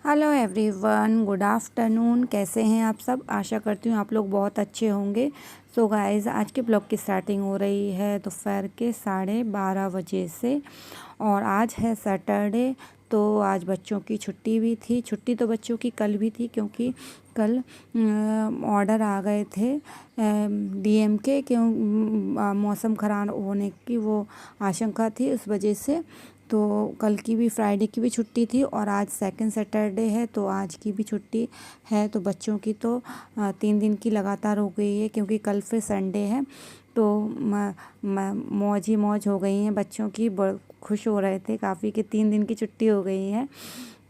Hello everyone, good afternoon. कैसे हैं आप सब? आशा करती हूँ आप लोग बहुत अच्छे होंगे। सो गाइस, आज के ब्लॉग की स्टार्टिंग हो रही है दोपहर के 12:30 बजे से और आज है सैटरडे। तो आज बच्चों की छुट्टी भी थी। छुट्टी तो बच्चों की कल भी थी क्योंकि कल ऑर्डर आ गए थे डीएम के, क्यों मौसम ख़राब होने की वो आशंका थी, उस वजह से। तो कल की भी, फ्राइडे की भी छुट्टी थी और आज सेकंड सैटरडे है तो आज की भी छुट्टी है। तो बच्चों की तो 3 दिन की लगातार हो गई है क्योंकि कल फिर संडे है। तो मौज ही मौज हो गई हैं बच्चों की। खुश हो रहे थे काफ़ी कि 3 दिन की छुट्टी हो गई है।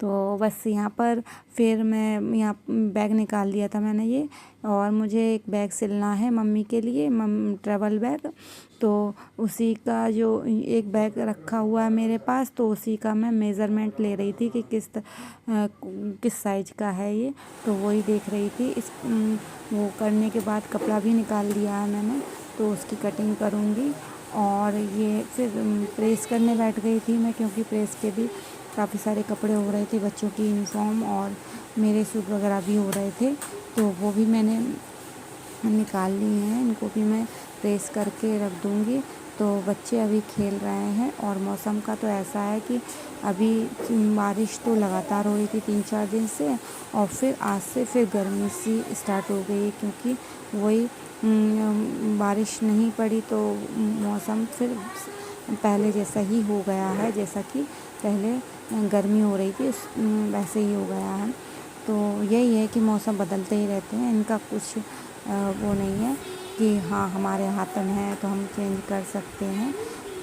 तो बस यहाँ पर फिर मैं यहाँ बैग निकाल लिया था मैंने ये, और मुझे एक बैग सिलना है मम्मी के लिए, ट्रैवल बैग। तो उसी का जो एक बैग रखा हुआ है मेरे पास, तो उसी का मैं मेज़रमेंट ले रही थी कि किस साइज़ का है ये। तो वही देख रही थी। वो करने के बाद कपड़ा भी निकाल लिया है मैंने, तो उसकी कटिंग करूँगी। और ये फिर प्रेस करने बैठ गई थी मैं, क्योंकि प्रेस के भी काफ़ी सारे कपड़े हो रहे थे, बच्चों की यूनिफॉर्म और मेरे सूट वगैरह भी हो रहे थे। तो वो भी मैंने निकाल ली हैं, इनको भी मैं प्रेस करके रख दूँगी। तो बच्चे अभी खेल रहे हैं और मौसम का तो ऐसा है कि अभी बारिश तो लगातार हो रही थी 3-4 दिन से, और फिर आज से फिर गर्मी सी स्टार्ट हो गई है क्योंकि वही बारिश नहीं पड़ी तो मौसम फिर पहले जैसा ही हो गया है, जैसा कि पहले गर्मी हो रही थी वैसे ही हो गया है। तो यही है कि मौसम बदलते ही रहते हैं, इनका कुछ वो नहीं है कि हाँ हमारे हाथ में है तो हम चेंज कर सकते हैं।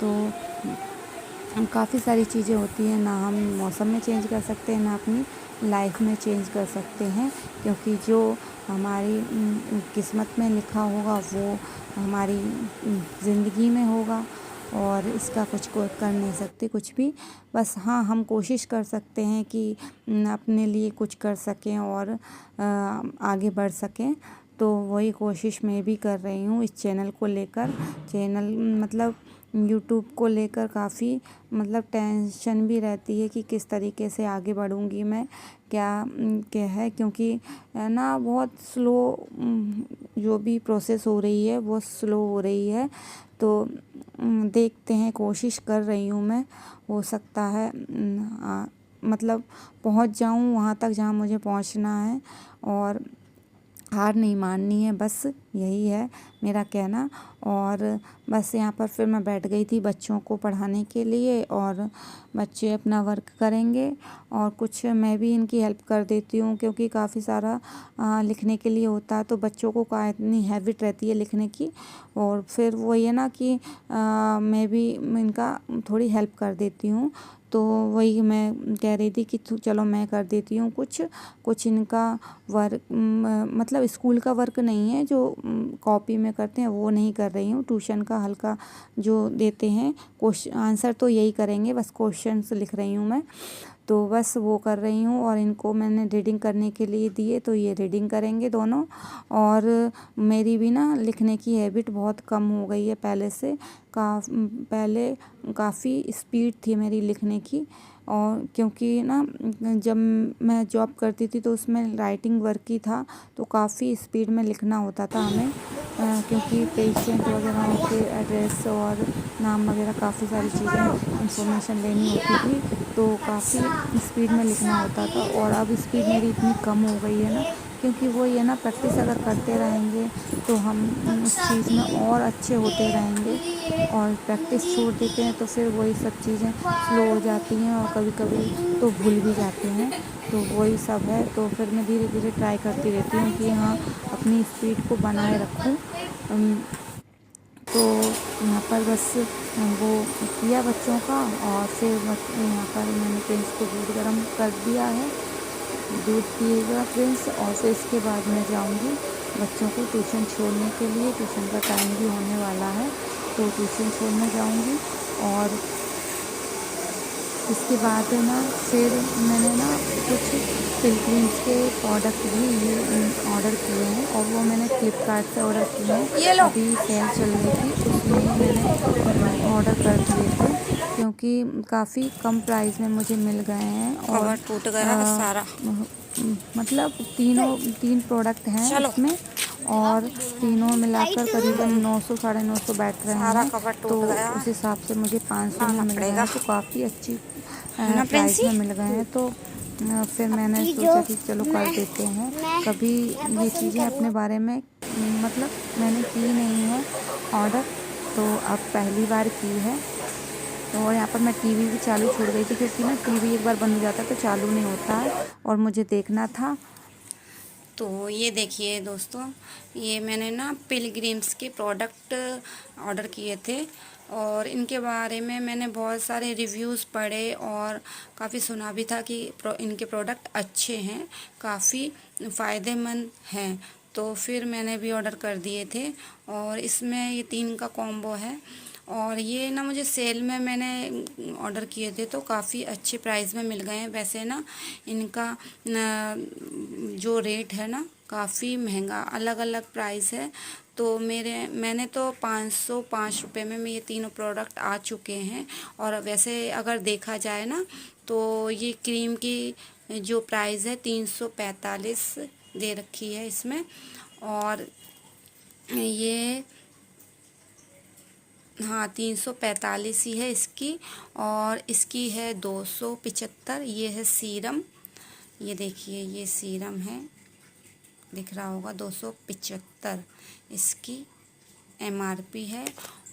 तो काफ़ी सारी चीज़ें होती हैं, ना हम मौसम में चेंज कर सकते हैं ना अपनी लाइफ में चेंज कर सकते हैं, क्योंकि जो हमारी किस्मत में लिखा होगा वो हमारी ज़िंदगी में होगा, और इसका कुछ कर नहीं सकते कुछ भी। बस हाँ, हम कोशिश कर सकते हैं कि अपने लिए कुछ कर सकें और आगे बढ़ सकें। तो वही कोशिश मैं भी कर रही हूँ इस चैनल को लेकर। चैनल मतलब यूट्यूब को लेकर काफ़ी मतलब टेंशन भी रहती है कि किस तरीके से आगे बढ़ूँगी मैं, क्या है, क्योंकि ना बहुत स्लो जो भी प्रोसेस हो रही है वो स्लो हो रही है। तो देखते हैं, कोशिश कर रही हूँ मैं। हो सकता है मतलब पहुँच जाऊँ वहाँ तक जहाँ मुझे पहुँचना है, और हार नहीं माननी है, बस यही है मेरा कहना। और बस यहाँ पर फिर मैं बैठ गई थी बच्चों को पढ़ाने के लिए, और बच्चे अपना वर्क करेंगे और कुछ मैं भी इनकी हेल्प कर देती हूँ, क्योंकि काफ़ी सारा लिखने के लिए होता है। तो बच्चों को का इतनी हैबिट रहती है लिखने की, और फिर वो ये ना कि मैं भी इनका थोड़ी हेल्प कर देती हूँ। तो वही मैं कह रही थी कि चलो मैं कर देती हूँ कुछ इनका वर्क, मतलब स्कूल का वर्क नहीं है जो कॉपी में करते हैं, वो नहीं कर रही हूँ। ट्यूशन का हल्का जो देते हैं क्वेश्चन आंसर, तो यही करेंगे, बस क्वेश्चंस लिख रही हूँ मैं। तो बस वो कर रही हूँ, और इनको मैंने रीडिंग करने के लिए दिए तो ये रीडिंग करेंगे दोनों। और मेरी भी ना लिखने की हैबिट बहुत कम हो गई है पहले से। पहले काफ़ी स्पीड थी मेरी लिखने की, और क्योंकि ना जब मैं जॉब करती थी तो उसमें राइटिंग वर्क ही था, तो काफ़ी स्पीड में लिखना होता था हमें, क्योंकि पेशेंट वगैरह के एड्रेस और नाम वगैरह काफ़ी सारी चीज़ें इंफॉर्मेशन लेनी होती थी, तो काफ़ी स्पीड में लिखना होता था। और अब स्पीड मेरी इतनी कम हो गई है ना, क्योंकि वो ये ना प्रैक्टिस अगर करते रहेंगे तो हम उस चीज़ में और अच्छे होते रहेंगे, और प्रैक्टिस छोड़ देते हैं तो फिर वही सब चीज़ें स्लो हो जाती हैं और कभी कभी तो भूल भी जाते हैं। तो वही सब है। तो फिर मैं धीरे धीरे ट्राई करती रहती हूँ कि हाँ अपनी स्पीड को बनाए रखूँ। तो यहाँ पर बस वो किया बच्चों का, और फिर यहाँ पर मैंने प्रिंस को दूध गर्म कर दिया है, दूध पिएगा प्रिंस, और फिर इसके बाद मैं जाऊंगी बच्चों को ट्यूशन छोड़ने के लिए। ट्यूशन का टाइम भी होने वाला है, तो ट्यूशन छोड़ने जाऊंगी। और इसके बाद ना फिर मैंने ना कुछ पिलग्रिम्स के प्रोडक्ट भी ऑर्डर किए हैं, और वो मैंने फ्लिपकार्ट से ऑर्डर किए हैं। अभी सेल चल रही थी उसमें मैंने ऑर्डर कर दिए थे। क्योंकि काफ़ी कम प्राइस में मुझे मिल गए हैं। और टूट गया सारा। मतलब तीन प्रोडक्ट हैं इसमें, और तीनों मिलाकर करीबन 900 साढ़े 900 बैठ रहे सारा हैं। कवर तो टूट गया। उस हिसाब से मुझे 500 में मिल गए हैं, तो काफ़ी अच्छी ना प्राइस प्रिंसी? में मिल गए हैं। तो फिर मैंने सोचा कि चलो कर देते हैं। कभी ये चीज़ें अपने बारे में मतलब मैंने की नहीं है ऑर्डर, तो अब पहली बार की है। तो और यहाँ पर मैं टीवी भी चालू छोड़ गई थी, क्योंकि ना टीवी एक बार बंद हो जाता है तो चालू नहीं होता है, और मुझे देखना था। तो ये देखिए दोस्तों, ये मैंने ना पिलग्रिम्स के प्रोडक्ट ऑर्डर किए थे, और इनके बारे में मैंने बहुत सारे रिव्यूज़ पढ़े और काफ़ी सुना भी था कि इनके प्रोडक्ट अच्छे हैं, काफ़ी फ़ायदेमंद हैं। तो फिर मैंने भी ऑर्डर कर दिए थे, और इसमें ये 3 का कॉम्बो है। और ये ना मुझे सेल में मैंने ऑर्डर किए थे, तो काफ़ी अच्छे प्राइस में मिल गए हैं। वैसे ना इनका जो रेट है ना काफ़ी महंगा, अलग अलग प्राइस है। तो मैंने तो 505 रुपये में ये तीनों प्रोडक्ट आ चुके हैं। और वैसे अगर देखा जाए ना, तो ये क्रीम की जो प्राइस है 345 दे रखी है इसमें। और ये हाँ 345 ही है इसकी। और इसकी है 275। ये है सीरम, ये देखिए ये सीरम है, दिख रहा होगा 275 इसकी एमआरपी है।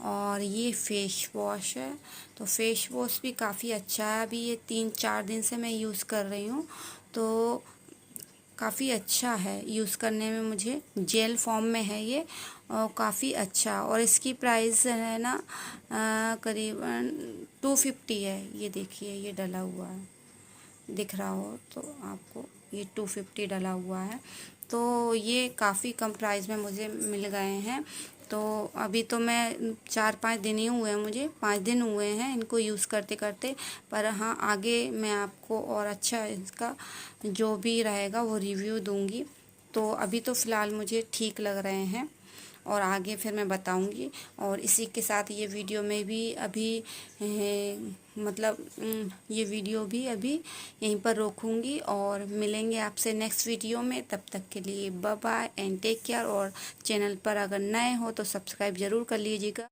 और ये फेस वॉश है, तो फेस वॉश भी काफ़ी अच्छा है। अभी ये 3-4 दिन से मैं यूज़ कर रही हूँ, तो काफ़ी अच्छा है यूज़ करने में। मुझे जेल फॉर्म में है ये, और काफ़ी अच्छा। और इसकी प्राइस है ना करीबन 250 है। ये देखिए ये डला हुआ है, दिख रहा हो तो आपको, ये 250 डला हुआ है। तो ये काफ़ी कम प्राइस में मुझे मिल गए हैं। तो अभी तो मैं 4-5 दिन ही हुए हैं, मुझे 5 दिन हुए हैं इनको यूज़ करते करते। पर हाँ आगे मैं आपको और अच्छा इसका जो भी रहेगा वो रिव्यू दूंगी। तो अभी तो फ़िलहाल मुझे ठीक लग रहे हैं, और आगे फिर मैं बताऊंगी। और इसी के साथ ये वीडियो में भी अभी मतलब ये वीडियो भी अभी यहीं पर रोकूंगी, और मिलेंगे आपसे नेक्स्ट वीडियो में। तब तक के लिए bye bye and take care. और चैनल पर अगर नए हो तो सब्सक्राइब ज़रूर कर लीजिएगा।